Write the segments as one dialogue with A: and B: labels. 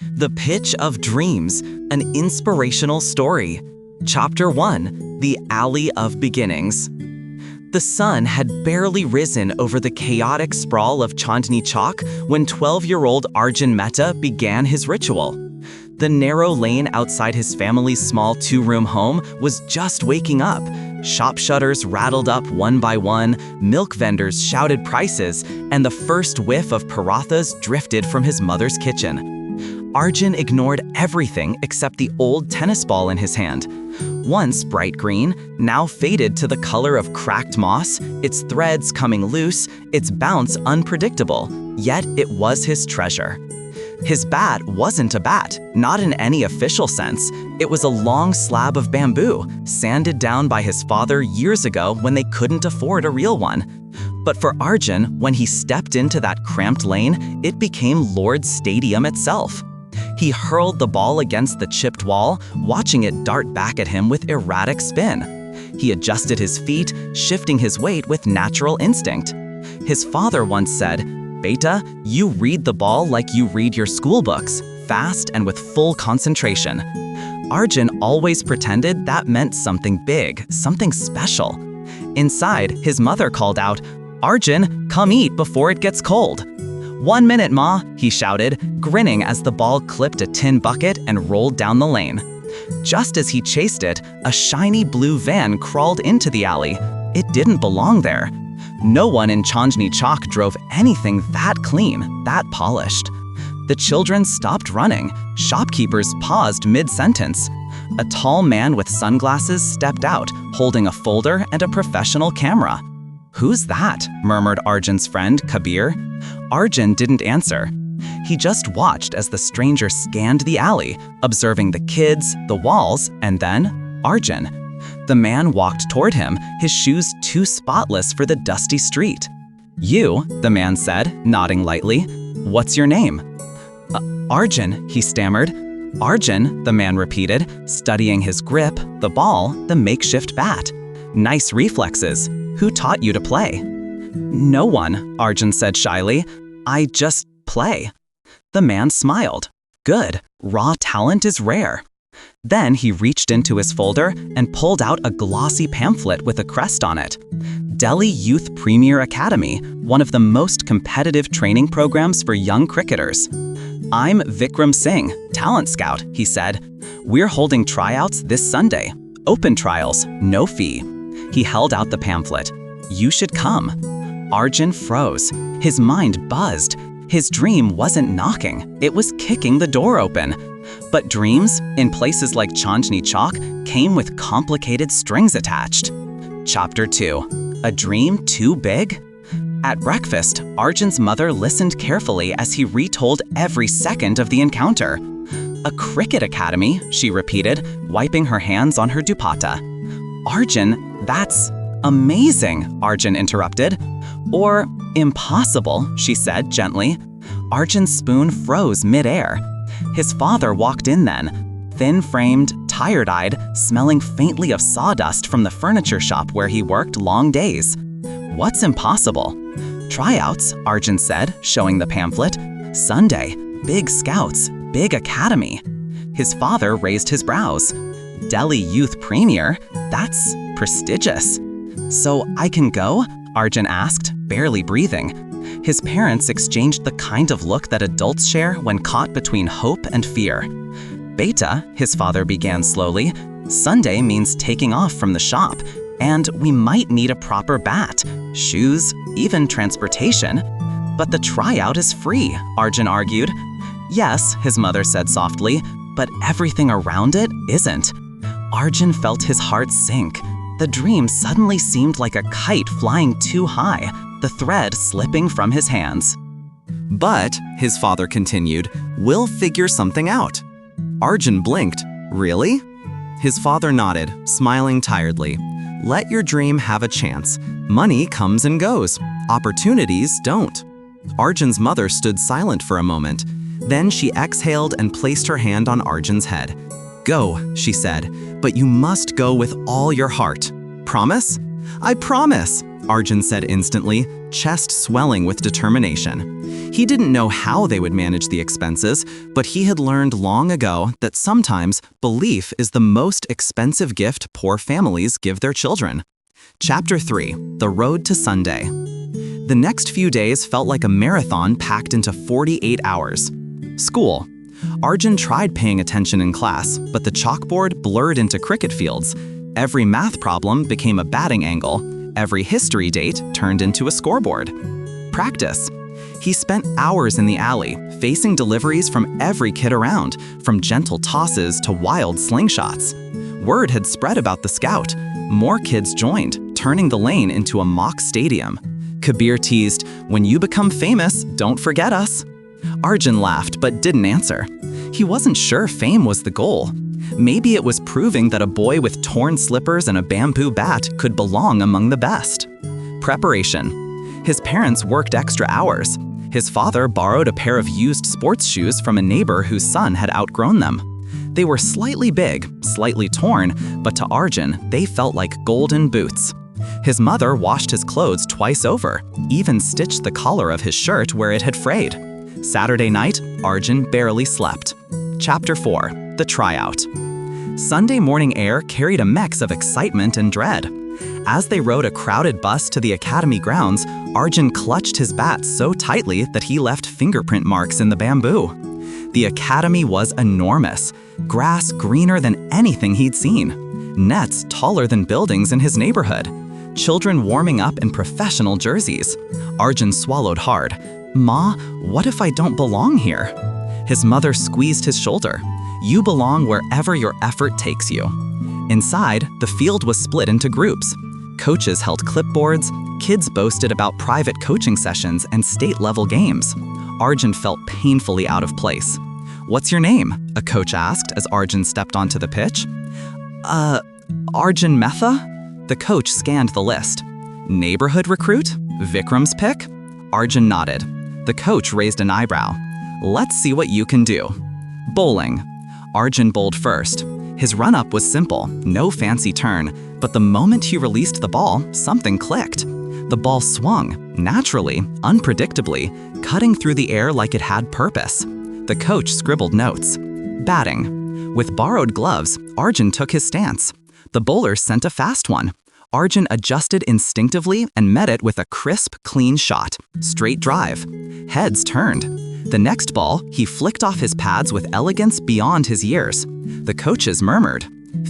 A: The Pitch of Dreams, an inspirational story. Chapter 1, The Alley of Beginnings. The sun had barely risen over the chaotic sprawl of Chandni Chowk when 12-year-old Arjun Mehta began his ritual. The narrow lane outside his family's small two-room home was just waking up. Shop shutters rattled up one by one, milk vendors shouted prices, and the first whiff of parathas drifted from his mother's kitchen. Arjun ignored everything except the old tennis ball in his hand. Once bright green, now faded to the color of cracked moss, its threads coming loose, its bounce unpredictable, yet it was his treasure. His bat wasn't a bat, not in any official sense. It was a long slab of bamboo, sanded down by his father years ago when they couldn't afford a real one. But for Arjun, when he stepped into that cramped lane, it became Lord's Stadium itself. He hurled the ball against the chipped wall, watching it dart back at him with erratic spin. He adjusted his feet, shifting his weight with natural instinct. His father once said, "Beta, you read the ball like you read your school books, fast and with full concentration." Arjun always pretended that meant something big, something special. Inside, his mother called out, "Arjun, come eat before it gets cold." "1 minute, Ma," he shouted, grinning as the ball clipped a tin bucket and rolled down the lane. Just as he chased it, a shiny blue van crawled into the alley. It didn't belong there. No one in Chandni Chowk drove anything that clean, that polished. The children stopped running. Shopkeepers paused mid-sentence. A tall man with sunglasses stepped out, holding a folder and a professional camera. "Who's that?" murmured Arjun's friend, Kabir. Arjun didn't answer. He just watched as the stranger scanned the alley, observing the kids, the walls, and then Arjun. The man walked toward him, his shoes too spotless for the dusty street. "You," the man said, nodding lightly. "What's your name?" "Arjun," he stammered. "Arjun," the man repeated, studying his grip, the ball, the makeshift bat. "Nice reflexes. Who taught you to play?" "No one," Arjun said shyly. "I just play." The man smiled. "Good. Raw talent is rare." Then he reached into his folder and pulled out a glossy pamphlet with a crest on it. Delhi Youth Premier Academy, one of the most competitive training programs for young cricketers. "I'm Vikram Singh, talent scout," he said. "We're holding tryouts this Sunday. Open trials, no fee." He held out the pamphlet. "You should come." Arjun froze. His mind buzzed. His dream wasn't knocking, it was kicking the door open. But dreams, in places like Chandni Chowk, came with complicated strings attached. Chapter 2, A Dream Too Big? At breakfast, Arjun's mother listened carefully as he retold every second of the encounter. "A cricket academy," she repeated, wiping her hands on her dupatta. "Arjun, that's amazing," Arjun interrupted. "Or impossible," she said gently. Arjun's spoon froze mid-air. His father walked in then, thin-framed, tired-eyed, smelling faintly of sawdust from the furniture shop where he worked long days. "What's impossible?" "Tryouts," Arjun said, showing the pamphlet. "Sunday, big scouts, big academy." His father raised his brows. "Delhi Youth Premier? That's prestigious." "So I can go?" Arjun asked, barely breathing. His parents exchanged the kind of look that adults share when caught between hope and fear. "Beta," his father began slowly, "Sunday means taking off from the shop, and we might need a proper bat, shoes, even transportation." "But the tryout is free," Arjun argued. "Yes," his mother said softly, "but everything around it isn't." Arjun felt his heart sink. The dream suddenly seemed like a kite flying too high, the thread slipping from his hands. "But," his father continued, "we'll figure something out." Arjun blinked. "Really?" His father nodded, smiling tiredly. "Let your dream have a chance. Money comes and goes. Opportunities don't." Arjun's mother stood silent for a moment. Then she exhaled and placed her hand on Arjun's head. "Go," she said, "but you must go with all your heart. Promise?" "I promise," Arjun said instantly, chest swelling with determination. He didn't know how they would manage the expenses, but he had learned long ago that sometimes belief is the most expensive gift poor families give their children. Chapter 3: The Road to Sunday. The next few days felt like a marathon packed into 48 hours. School. Arjun tried paying attention in class, but the chalkboard blurred into cricket fields. Every math problem became a batting angle. Every history date turned into a scoreboard. Practice. He spent hours in the alley, facing deliveries from every kid around, from gentle tosses to wild slingshots. Word had spread about the scout. More kids joined, turning the lane into a mock stadium. Kabir teased, "When you become famous, don't forget us." Arjun laughed but didn't answer. He wasn't sure fame was the goal. Maybe it was proving that a boy with torn slippers and a bamboo bat could belong among the best. Preparation. His parents worked extra hours. His father borrowed a pair of used sports shoes from a neighbor whose son had outgrown them. They were slightly big, slightly torn, but to Arjun, they felt like golden boots. His mother washed his clothes twice over, even stitched the collar of his shirt where it had frayed. Saturday night, Arjun barely slept. Chapter 4: The Tryout. Sunday morning air carried a mix of excitement and dread. As they rode a crowded bus to the academy grounds, Arjun clutched his bat so tightly that he left fingerprint marks in the bamboo. The academy was enormous, grass greener than anything he'd seen, nets taller than buildings in his neighborhood, children warming up in professional jerseys. Arjun swallowed hard. "Ma, what if I don't belong here?" His mother squeezed his shoulder. "You belong wherever your effort takes you." Inside, the field was split into groups. Coaches held clipboards, kids boasted about private coaching sessions and state-level games. Arjun felt painfully out of place. "What's your name?" a coach asked as Arjun stepped onto the pitch. Arjun Mehta?" The coach scanned the list. "Neighborhood recruit? Vikram's pick?" Arjun nodded. The coach raised an eyebrow. "Let's see what you can do." Bowling. Arjun bowled first. His run-up was simple, no fancy turn, but the moment he released the ball, something clicked. The ball swung, naturally, unpredictably, cutting through the air like it had purpose. The coach scribbled notes. Batting. With borrowed gloves, Arjun took his stance. The bowler sent a fast one. Arjun adjusted instinctively and met it with a crisp, clean shot. Straight drive. Heads turned. The next ball, he flicked off his pads with elegance beyond his years. The coaches murmured.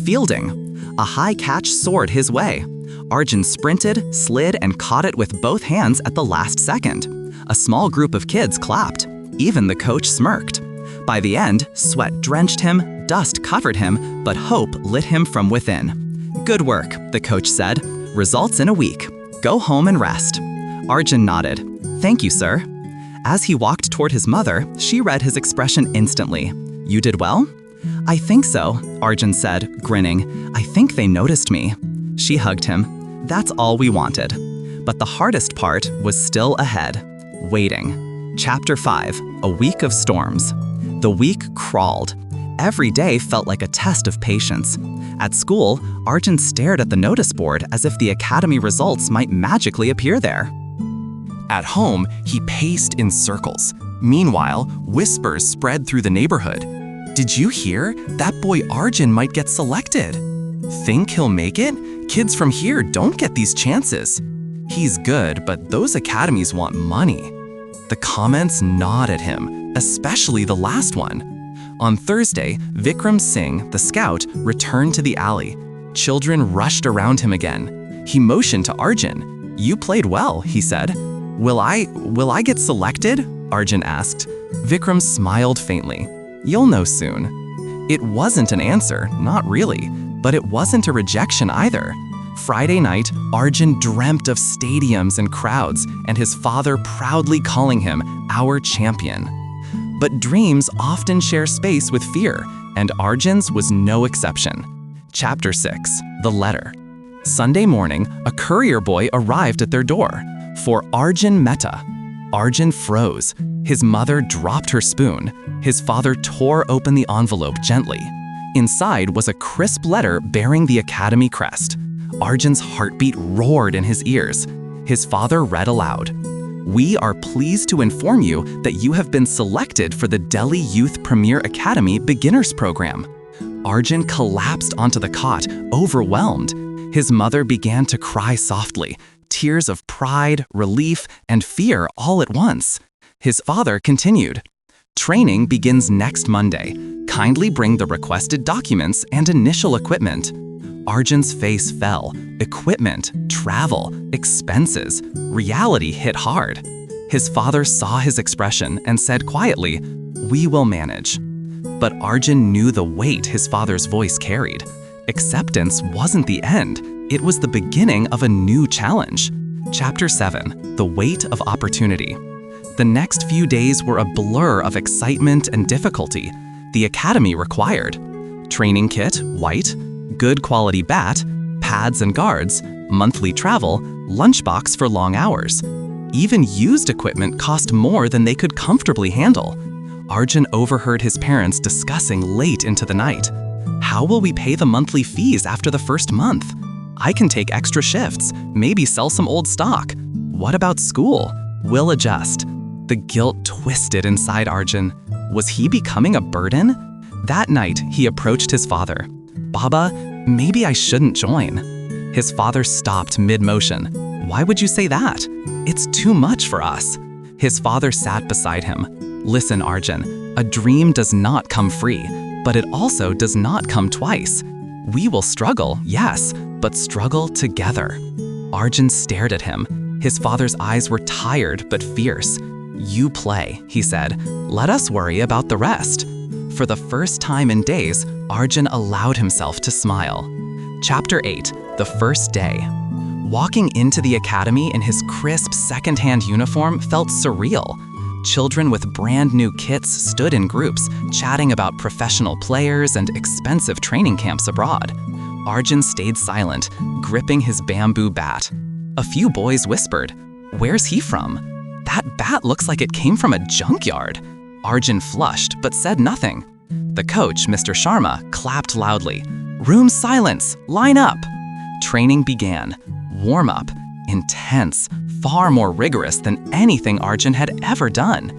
A: Fielding. A high catch soared his way. Arjun sprinted, slid, and caught it with both hands at the last second. A small group of kids clapped. Even the coach smirked. By the end, sweat drenched him, dust covered him, but hope lit him from within. "Good work," the coach said. "Results in a week. Go home and rest." Arjun nodded. "Thank you, sir." As he walked toward his mother, she read his expression instantly. "You did well?" "I think so," Arjun said, grinning. "I think they noticed me." She hugged him. That's all we wanted. But the hardest part was still ahead. Waiting. Chapter 5: A Week of Storms. The week crawled. Every day felt like a test of patience. At school, Arjun stared at the notice board as if the academy results might magically appear there. At home, he paced in circles. Meanwhile, whispers spread through the neighborhood. "Did you hear? That boy Arjun might get selected." "Think he'll make it? Kids from here don't get these chances." "He's good, but those academies want money." The comments gnawed at him, especially the last one. On Thursday, Vikram Singh, the scout, returned to the alley. Children rushed around him again. He motioned to Arjun. "You played well," he said. Will I get selected?" Arjun asked. Vikram smiled faintly. "You'll know soon." It wasn't an answer, not really, but it wasn't a rejection either. Friday night, Arjun dreamt of stadiums and crowds, and his father proudly calling him our champion. But dreams often share space with fear, and Arjun's was no exception. Chapter 6: The Letter. Sunday morning, a courier boy arrived at their door. For Arjun Mehta. Arjun froze. His mother dropped her spoon. His father tore open the envelope gently. Inside was a crisp letter bearing the academy crest. Arjun's heartbeat roared in his ears. His father read aloud, "We are pleased to inform you that you have been selected for the Delhi Youth Premier Academy Beginners Program." Arjun collapsed onto the cot, overwhelmed. His mother began to cry softly, tears of pride, relief, and fear all at once. His father continued, "Training begins next Monday. Kindly bring the requested documents and initial equipment." Arjun's face fell. Equipment, travel, expenses. Reality hit hard. His father saw his expression and said quietly, "We will manage." But Arjun knew the weight his father's voice carried. Acceptance wasn't the end. It was the beginning of a new challenge. Chapter 7, The Weight of Opportunity. The next few days were a blur of excitement and difficulty. The academy required training kit, white, good quality bat, pads and guards, monthly travel, lunchbox for long hours. Even used equipment cost more than they could comfortably handle. Arjun overheard his parents discussing late into the night. "How will we pay the monthly fees after the first month? I can take extra shifts, maybe sell some old stock. What about school? We'll adjust." The guilt twisted inside Arjun. Was he becoming a burden? That night, he approached his father. "Baba, maybe I shouldn't join." His father stopped mid-motion. "Why would you say that? It's too much for us." His father sat beside him. "Listen, Arjun, a dream does not come free, but it also does not come twice. We will struggle, yes, but struggle together." Arjun stared at him. His father's eyes were tired but fierce. "You play," he said. "Let us worry about the rest." For the first time in days, Arjun allowed himself to smile. Chapter 8, The First Day. Walking into the academy in his crisp second-hand uniform felt surreal. Children with brand new kits stood in groups, chatting about professional players and expensive training camps abroad. Arjun stayed silent, gripping his bamboo bat. A few boys whispered, "Where's he from? That bat looks like it came from a junkyard." Arjun flushed but said nothing. The coach, Mr. Sharma, clapped loudly. "Room silence! Line up!" Training began. Warm-up. Intense. Far more rigorous than anything Arjun had ever done.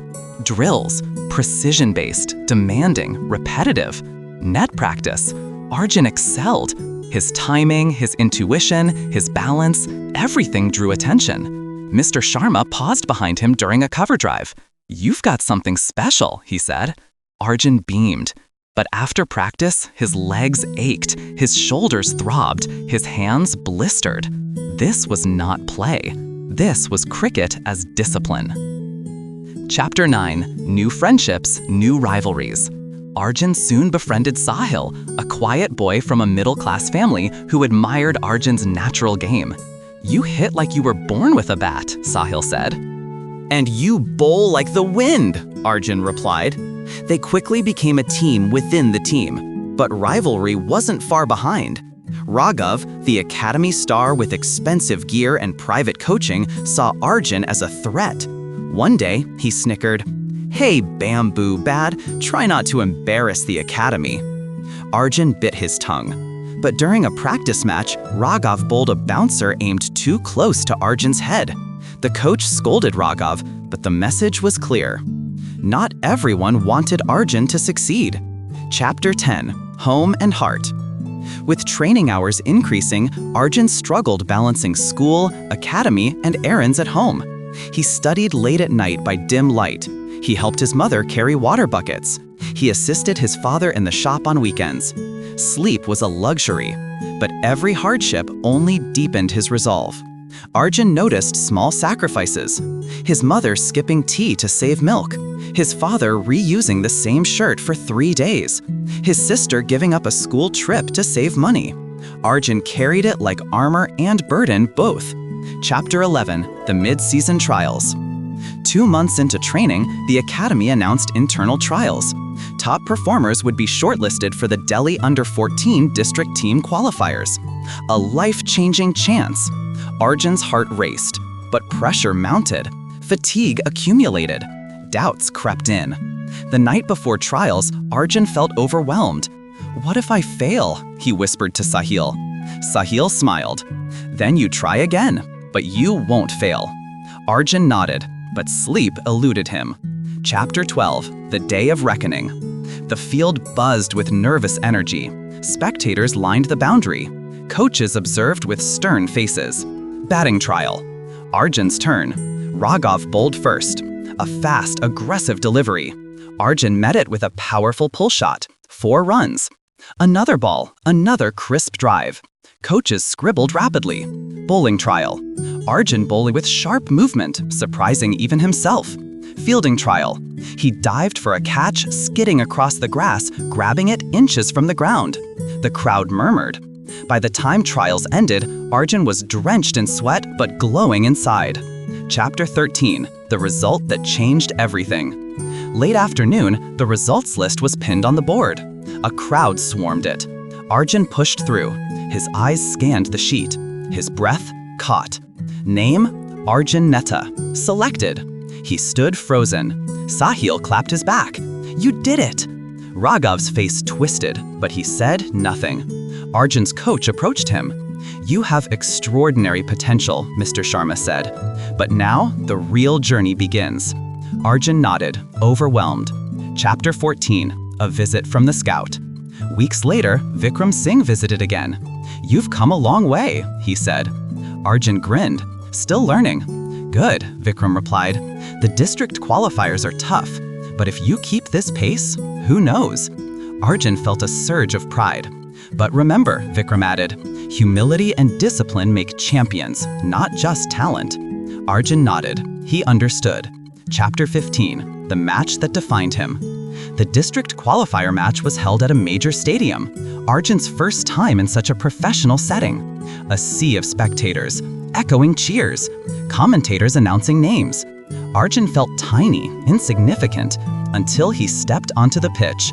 A: Drills. Precision-based, demanding, repetitive. Net practice. Arjun excelled. His timing, his intuition, his balance, everything drew attention. Mr. Sharma paused behind him during a cover drive. "You've got something special," he said. Arjun beamed. But after practice, his legs ached, his shoulders throbbed, his hands blistered. This was not play. This was cricket as discipline. Chapter 9, New Friendships, New Rivalries. Arjun soon befriended Sahil, a quiet boy from a middle-class family who admired Arjun's natural game. "You hit like you were born with a bat," Sahil said. "And you bowl like the wind," Arjun replied. They quickly became a team within the team, but rivalry wasn't far behind. Raghav, the academy star with expensive gear and private coaching, saw Arjun as a threat. One day, he snickered, "Hey, bamboo bat, try not to embarrass the academy." Arjun bit his tongue. But during a practice match, Raghav bowled a bouncer aimed too close to Arjun's head. The coach scolded Raghav, but the message was clear. Not everyone wanted Arjun to succeed. Chapter 10, Home and Heart. With training hours increasing, Arjun struggled balancing school, academy, and errands at home. He studied late at night by dim light. He helped his mother carry water buckets. He assisted his father in the shop on weekends. Sleep was a luxury, but every hardship only deepened his resolve. Arjun noticed small sacrifices. His mother skipping tea to save milk. His father reusing the same shirt for 3 days. His sister giving up a school trip to save money. Arjun carried it like armor and burden both. Chapter 11, The Mid-Season Trials. 2 months into training, the academy announced internal trials. Top performers would be shortlisted for the Delhi Under-14 district team qualifiers. A life-changing chance. Arjun's heart raced, but pressure mounted. Fatigue accumulated. Doubts crept in. The night before trials, Arjun felt overwhelmed. "What if I fail?" he whispered to Sahil. Sahil smiled. "Then you try again." but you won't fail." Arjun nodded, but sleep eluded him. Chapter 12, The Day of Reckoning. The field buzzed with nervous energy. Spectators lined the boundary. Coaches observed with stern faces. Batting trial. Arjun's turn. Raghav bowled first. A fast, aggressive delivery. Arjun met it with a powerful pull shot. 4 runs. Another ball, another crisp drive. Coaches scribbled rapidly. Bowling trial. Arjun bowling with sharp movement, surprising even himself. Fielding trial. He dived for a catch, skidding across the grass, grabbing it inches from the ground. The crowd murmured. By the time trials ended, Arjun was drenched in sweat but glowing inside. Chapter 13, The Result That Changed Everything. Late afternoon, the results list was pinned on the board. A crowd swarmed it. Arjun pushed through. His eyes scanned the sheet. His breath caught. Name, Arjun Mehta. Selected. He stood frozen. Sahil clapped his back. "You did it!" Raghav's face twisted, but he said nothing. Arjun's coach approached him. "You have extraordinary potential," Mr. Sharma said. "But now, the real journey begins." Arjun nodded, overwhelmed. Chapter 14, A Visit from the Scout. Weeks later, Vikram Singh visited again. "You've come a long way," he said. Arjun grinned. "Still learning." "Good," Vikram replied. "The district qualifiers are tough, but if you keep this pace, who knows?" Arjun felt a surge of pride. "But remember," Vikram added, "humility and discipline make champions, not just talent." Arjun nodded. He understood. Chapter 15, The Match That Defined Him. The district qualifier match was held at a major stadium. Arjun's first time in such a professional setting. A sea of spectators, echoing cheers, commentators announcing names. Arjun felt tiny, insignificant, until he stepped onto the pitch.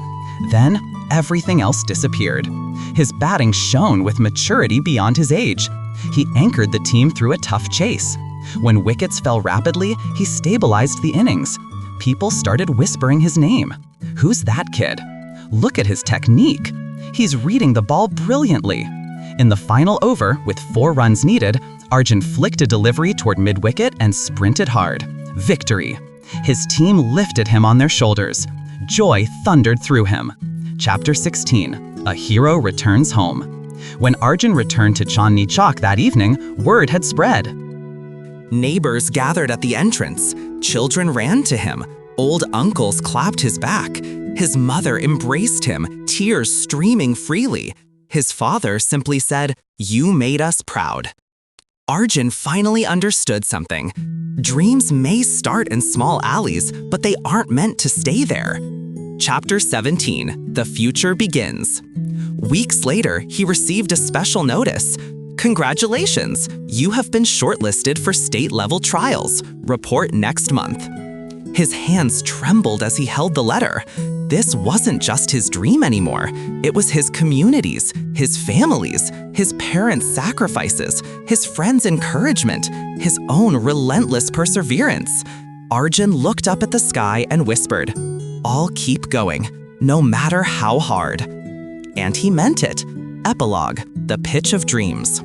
A: Then, everything else disappeared. His batting shone with maturity beyond his age. He anchored the team through a tough chase. When wickets fell rapidly, he stabilized the innings. People started whispering his name. "Who's that kid? Look at his technique. He's reading the ball brilliantly." In the final over, with 4 runs needed, Arjun flicked a delivery toward mid-wicket and sprinted hard. Victory! His team lifted him on their shoulders. Joy thundered through him. Chapter 16, A Hero Returns Home. When Arjun returned to Chandni Chowk that evening, word had spread. Neighbors gathered at the entrance. Children ran to him. Old uncles clapped his back. His mother embraced him, tears streaming freely. His father simply said, "You made us proud." Arjun finally understood something. Dreams may start in small alleys, but they aren't meant to stay there. Chapter 17, The Future Begins. Weeks later, he received a special notice. "Congratulations, you have been shortlisted for state-level trials. Report next month." His hands trembled as he held the letter. This wasn't just his dream anymore. It was his community's, his family's, his parents' sacrifices, his friends' encouragement, his own relentless perseverance. Arjun looked up at the sky and whispered, "I'll keep going, no matter how hard." And he meant it. Epilogue, The Pitch of Dreams.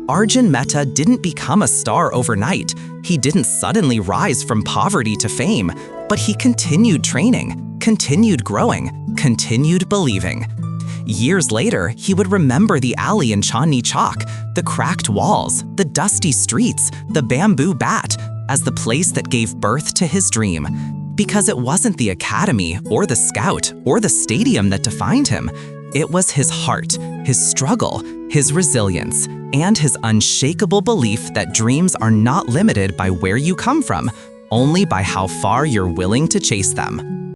A: Arjun Mehta didn't become a star overnight. He didn't suddenly rise from poverty to fame, but he continued training, continued growing, continued believing. Years later, he would remember the alley in Chandni Chowk, the cracked walls, the dusty streets, the bamboo bat, as the place that gave birth to his dream. Because it wasn't the academy or the scout or the stadium that defined him. It was his heart, his struggle, his resilience, and his unshakable belief that dreams are not limited by where you come from, only by how far you're willing to chase them.